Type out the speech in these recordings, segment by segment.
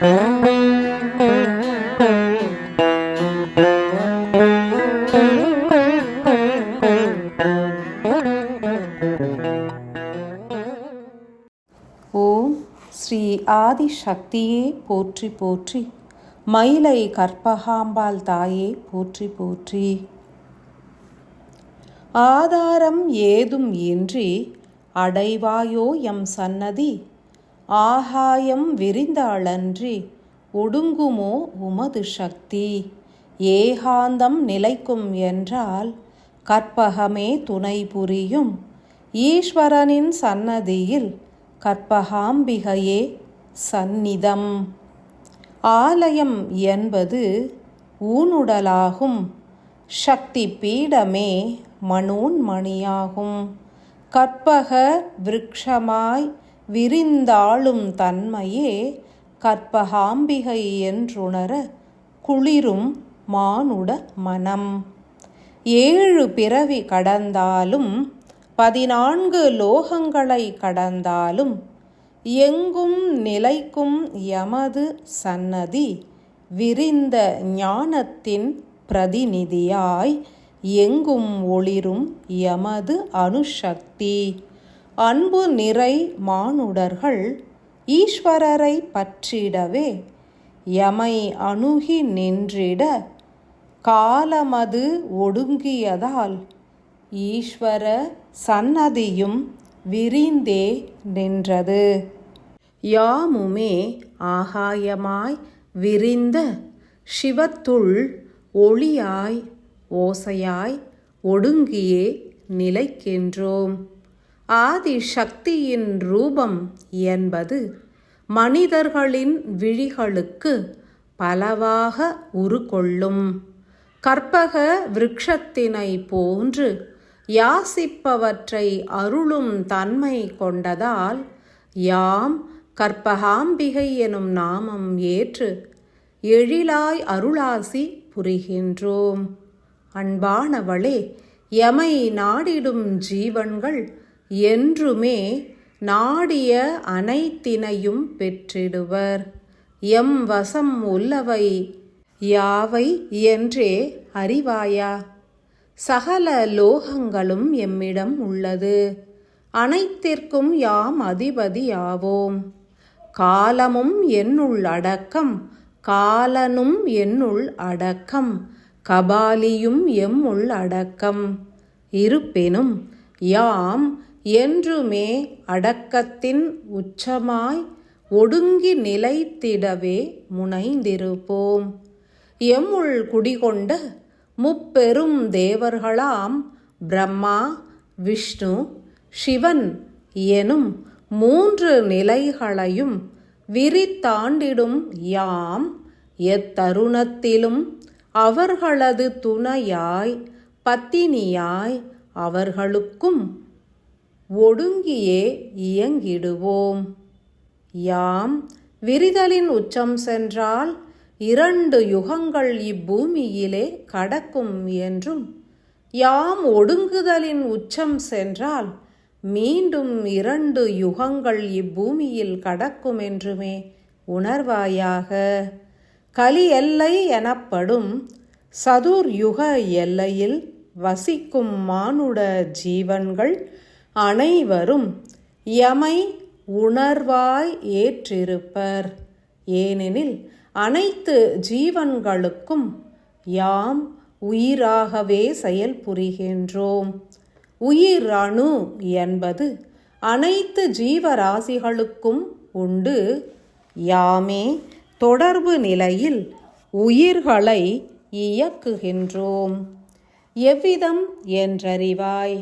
ஓம் ஸ்ரீ ஆதிசக்தியே போற்றி போற்றி. மயிலை கற்பகாம்பாள் தாயே போற்றி போற்றி. ஆதாரம் ஏதும் இன்றி அடைவாயோ எம் சன்னதி, ஆகாயம் விரிந்தாளன்றி ஒடுங்குமோ உமது சக்தி. ஏகாந்தம் நிலைக்கும் என்றால் கற்பகமே துணை புரியும், ஈஸ்வரனின் சன்னதியில் கற்பகாம்பிகையே சந்நிதம். ஆலயம் என்பது ஊனுடலாகும், சக்தி பீடமே மனோன்மணியாகும். கற்பக விருட்சமாய் விரிந்தாளும் தன்மையே கற்பகாம்பிகை என்றுணர குளிரும் மானுட மனம். 7 பிறவி கடந்தாலும் 14 லோகங்களை கடந்தாலும் எங்கும் நிலைக்கும் எமது சன்னதி, விரிந்த ஞானத்தின் பிரதிநிதியாய் எங்கும் ஒளிரும் எமது அணுசக்தி. அன்பு நிறை மானுடர்கள் ஈஸ்வரரை பற்றிடவே எமை அணுகி நின்றிட காலமது ஒடுங்கியதால் ஈஸ்வர சன்னதியும் விரிந்தே நின்றது. யாமுமே ஆகாயமாய் விரிந்த சிவத்துள் ஒளியாய் ஓசையாய் ஒடுங்கியே நிலைக்கின்றோம். ஆதிசக்தியின் ரூபம் என்பது மனிதர்களின் விழிகளுக்கு பலவாக உருக்கொள்ளும். கற்பக விருட்சத்தினை போன்று யாசிப்பவற்றை அருளும் தன்மை கொண்டதால் யாம் கற்பகாம்பிகை எனும் நாமம் ஏற்று எழிலாய் அருளாசி புரிகின்றோம். அன்பானவளே, எமை நாடிடும் ஜீவன்கள் என்றுமே நாடிய அனைத்தினையும் பெற்றிடுவர். எம் வசம் உள்ளவை யாவை என்றே அறிவாயா? சகல லோகங்களும் எம்மிடம் உள்ளது, அனைத்திற்கும் யாம் அதிபதியாவோம். காலமும் என்னுள் அடக்கம், காலனும் என்னுள் அடக்கம், கபாலியும் எம்முள் அடக்கம். இருப்பினும் யாம் என்றுமே அடக்கத்தின் உச்சமாய் ஒடுங்கி நிலைத்திடவே முனைந்திருப்போம். எம்முள் குடிகொண்ட முப்பெரும் தேவர்களாம் பிரம்மா, விஷ்ணு, சிவன் எனும் 3 நிலைகளையும் விரித்தாண்டிடும் யாம் எத்தருணத்திலும் அவர்களது துணையாய் பத்தினியாய் அவர்களுக்கும் ஒடுங்கியே இயங்கிடுவோம். யாம் விரிதலின் உச்சம் சென்றால் 2 யுகங்கள் இப்பூமியிலே கடக்கும் என்றும், யாம் ஒடுங்குதலின் உச்சம் சென்றால் மீண்டும் 2 யுகங்கள் இப்பூமியில் கடக்கும் என்றுமே உணர்வாயாக. கலி எல்லை எனப்படும் சதுர்யுக எல்லையில் வசிக்கும் மானுட ஜீவன்கள் அனைவரும் எமை உணர்வாய் ஏற்றிருப்பர். ஏனெனில் அனைத்து ஜீவன்களுக்கும் யாம் உயிராகவே செயல்புரிகின்றோம். உயிர் அணு என்பது அனைத்து ஜீவராசிகளுக்கும் உண்டு. யாமே தொடர்பு நிலையில் உயிர்களை இயக்குகின்றோம். எவ்விதம் என்றறிவாய்?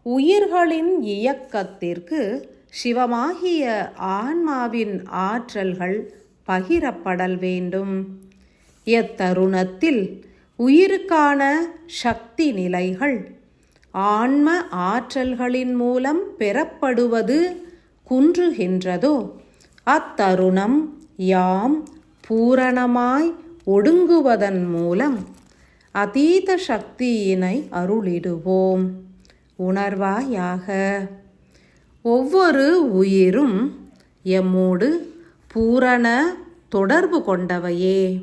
உயிர்களின் இயக்கத்திற்கு சிவமாகிய ஆன்மாவின் ஆற்றல்கள் பகிரப்படல் வேண்டும். எத்தருணத்தில் உயிருக்கான சக்தி நிலைகள் ஆன்ம ஆற்றல்களின் மூலம் பெறப்படுவது குன்றுகின்றதோ அத்தருணம் யாம் பூரணமாய் ஒடுங்குவதன் மூலம் அதீத சக்தியினை அருளிடுவோம். உணர்வாயாக. ஒவ்வொரு உயிரும் எம்மோடு பூரண தொடர்பு கொண்டவையே.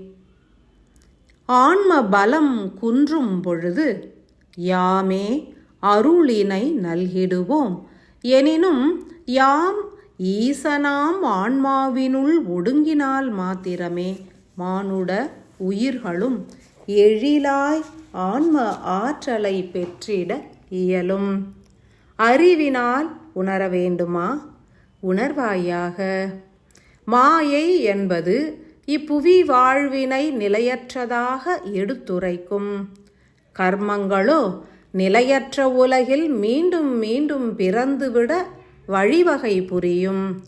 ஆன்ம பலம் குன்றும் பொழுது யாமே அருளினை நல்கிடுவோம். எனினும் யாம் ஈசனாம் ஆன்மாவினுள் ஒடுங்கினால் மாத்திரமே மானுட உயிர்களும் எழிலாய் ஆன்ம ஆற்றலை பெற்றிட இயலும். அறிவினால் உணர வேண்டுமா? உணர்வாயாக. மாயை என்பது இப்புவி வாழ்வினை நிலையற்றதாக எடுத்துரைக்கும். கர்மங்களோ நிலையற்ற உலகில் மீண்டும் மீண்டும் பிறந்துவிட வழிவகை புரியும்.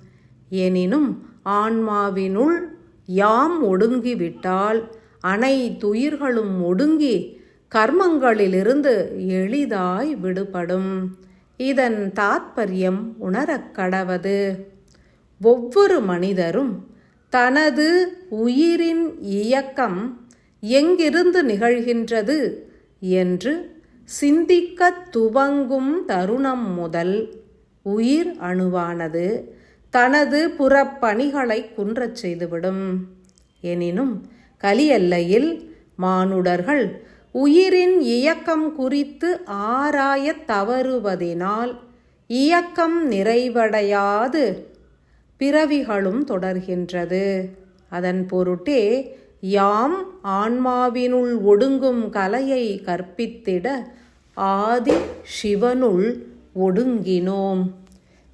எனினும் ஆன்மாவினுள் யாம் ஒடுங்கிவிட்டால் அனைத்துயிர்களும் ஒடுங்கி கர்மங்களிலிருந்து எளிதாய் விடுபடும். இதன் தாத்பரியம் உணரக் கடவது. ஒவ்வொரு மனிதரும் தனது உயிரின் இயக்கம் எங்கிருந்து நிகழ்கின்றது என்று சிந்திக்கத் துவங்கும் தருணம் முதல் உயிர் அணுவானது தனது புறப்பணிகளை குன்றச் செய்துவிடும். எனினும் கலியல்லையில் மானுடர்கள் உயிரின் இயக்கம் குறித்து ஆராயத் தவறுவதினால் இயக்கம் நிறைவடையாது பிறவிகளும் தொடர்கின்றது. அதன் பொருட்டே யாம் ஆன்மாவினுள் ஒடுங்கும் கலையை கற்பித்திட ஆதி சிவனுள் ஒடுங்கினோம்.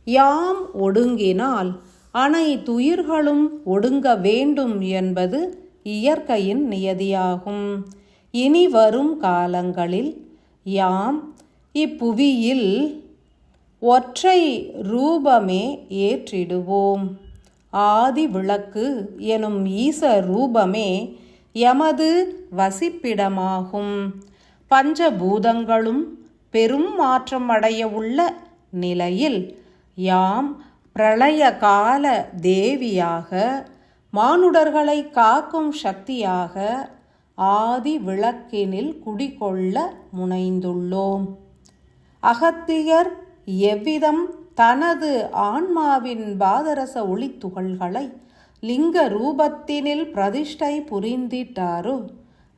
யாம் ஒடுங்கினால் அனைத்துயிர்களும் ஒடுங்க வேண்டும் என்பது இயற்கையின் நியதியாகும். இனி வரும் காலங்களில் யாம் இப்புவியில் ஒற்றை ரூபமே ஏற்றிடுவோம். ஆதி விளக்கு எனும் ஈச ரூபமே எமது வசிப்பிடமாகும். பஞ்சபூதங்களும் பெரும் மாற்றம் அடைய உள்ள நிலையில் யாம் பிரளய கால தேவியாக, மானுடர்களை காக்கும் சக்தியாக ஆதி விளக்கினில் குடிகொள்ள முனைந்துள்ளோம். அகத்தியர் எவ்விதம் தனது ஆன்மாவின் பாதரச ஒளித்துகள்களை லிங்க ரூபத்தினில் பிரதிஷ்டை புரிந்திட்டாரோ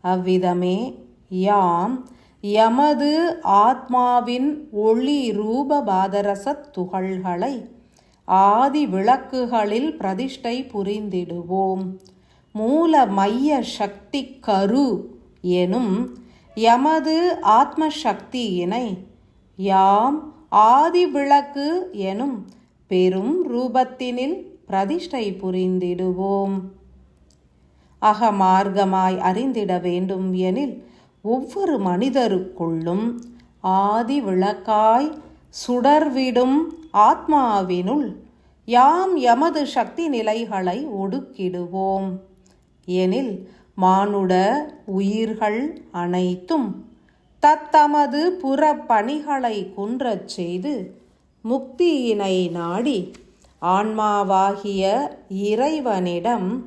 அவ்விதமே யாம் எமது ஆத்மாவின் ஒளி ரூப பாதரச துகள்களை ஆதி விளக்குகளில் பிரதிஷ்டை புரிந்திடுவோம். மூல மைய சக்தி கரு எனும் எமது ஆத்ம சக்தியினை யாம் ஆதி விளக்கு எனும் பெரும் ரூபத்தினில் பிரதிஷ்டை புரிந்திடுவோம். அகமார்க்கமாய் அறிந்திட வேண்டும் எனில் ஒவ்வொரு மனிதருக்குள்ளும் ஆதி விளக்காய் சுடர்விடும் ஆத்மாவினுள் யாம் எமது சக்தி நிலைகளை ஒடுக்கிடுவோம். எனில் மானுட உயிர்கள் அனைத்தும் தத்தமது புறப்பணிகளை குன்றச் செய்து முக்தியினை நாடி ஆன்மாவாகிய இறைவனிடம்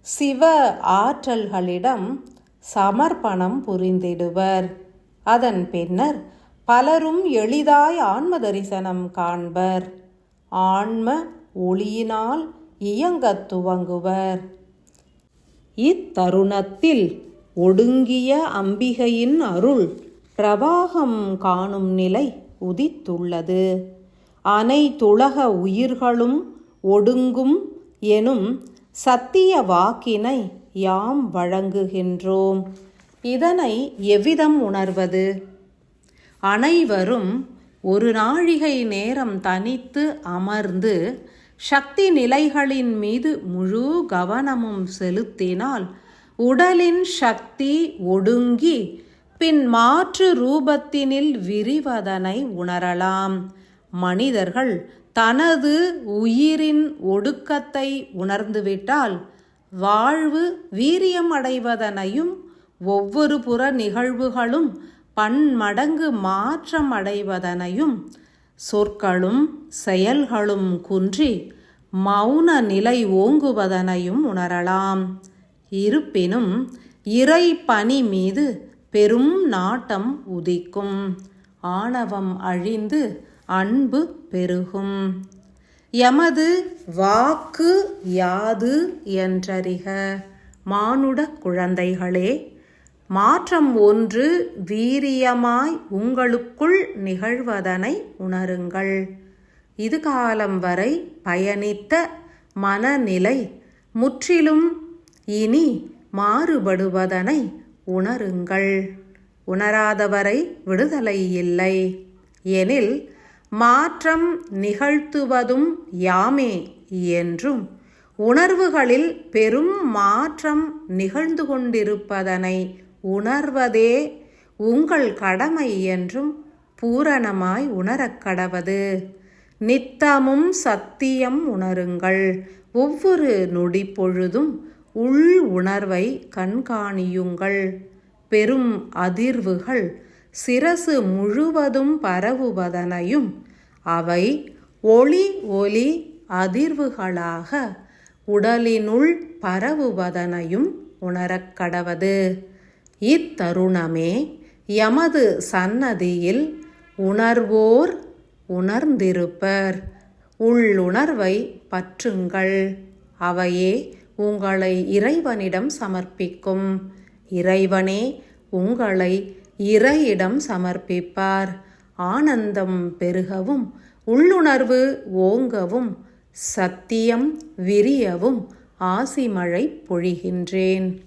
சிவ ஆற்றல்களிடம் சமர்ப்பணம் புரிந்திடுவர். அதன் பின்னர் பலரும் எளிதாய் ஆன்ம தரிசனம் காண்பர். ஆன்ம ஒளியினால் இயங்கத் துவங்குவர். இத்தருணத்தில் ஒடுங்கிய அம்பிகையின் அருள் பிரவாகம் காணும் நிலை உதித்துள்ளது. அனைத்துலக உயிர்களும் ஒடுங்கும் எனும் சத்திய வாக்கினை யாம் வழங்குகின்றோம். இதனை எவ்விதம் உணர்வது? அனைவரும் ஒரு நாழிகை நேரம் தனித்து அமர்ந்து சக்தி நிலைகளின் மீது முழு கவனமும் செலுத்தினால் உடலின் சக்தி ஒடுங்கி பின் மாற்று ரூபத்தினில் விரிவதனை உணரலாம். மனிதர்கள் தனது உயிரின் ஒடுக்கத்தை உணர்ந்துவிட்டால் வாழ்வு வீரியம் அடைவதனையும் ஒவ்வொரு புற நிகழ்வுகளும் பன்மடங்கு மாற்றம் அடைவதனையும் சொற்களும் செயல்களும் குன்றி மௌன நிலை ஓங்குவதனையும் உணரலாம். இருப்பினும் இறை பணி மீது பெரும் நாட்டம் உதிக்கும். ஆணவம் அழிந்து அன்பு பெருகும். எமது வாக்கு யாது என்றறிக. மானுட குழந்தைகளே, மாற்றம் ஒன்று வீரியமாய் உங்களுக்குள் நிகழ்வதனை உணருங்கள். இது காலம் வரை பயணித்த மனநிலை முற்றிலும் இனி மாறுபடுவதனை உணருங்கள். உணராதவரை விடுதலை இல்லை. எனில் மாற்றம் நிகழ்த்துவதும் யாமே என்றும் உணர்வுகளில் பெரும் மாற்றம் நிகழ்ந்து கொண்டிருப்பதனை உணர்வதே உங்கள் கடமை என்றும் பூரணமாய் உணரக் கடவது. நித்தமும் சத்தியம் உணருங்கள். ஒவ்வொரு நொடி பொழுதும் உள் உணர்வை கண்காணியுங்கள். பெரும் அதிர்வுகள் சிரசு முழுவதும் பரவுவதனையும் அவை ஒளி ஒலி அதிர்வுகளாக உடலினுள் பரவுவதனையும் உணரக் கடவது. இத்தருணமே எமது சன்னதியில் உணர்வோர் உணர்ந்திருப்பர். உள்ளுணர்வை பற்றுங்கள். அவையே உங்களை இறைவனிடம் சமர்ப்பிக்கும். இறைவனே உங்களை இறையிடம் சமர்ப்பிப்பார். ஆனந்தம் பெருகவும் உள்ளுணர்வு ஓங்கவும் சத்தியம் விரியவும் ஆசிமழை பொழிகின்றேன்.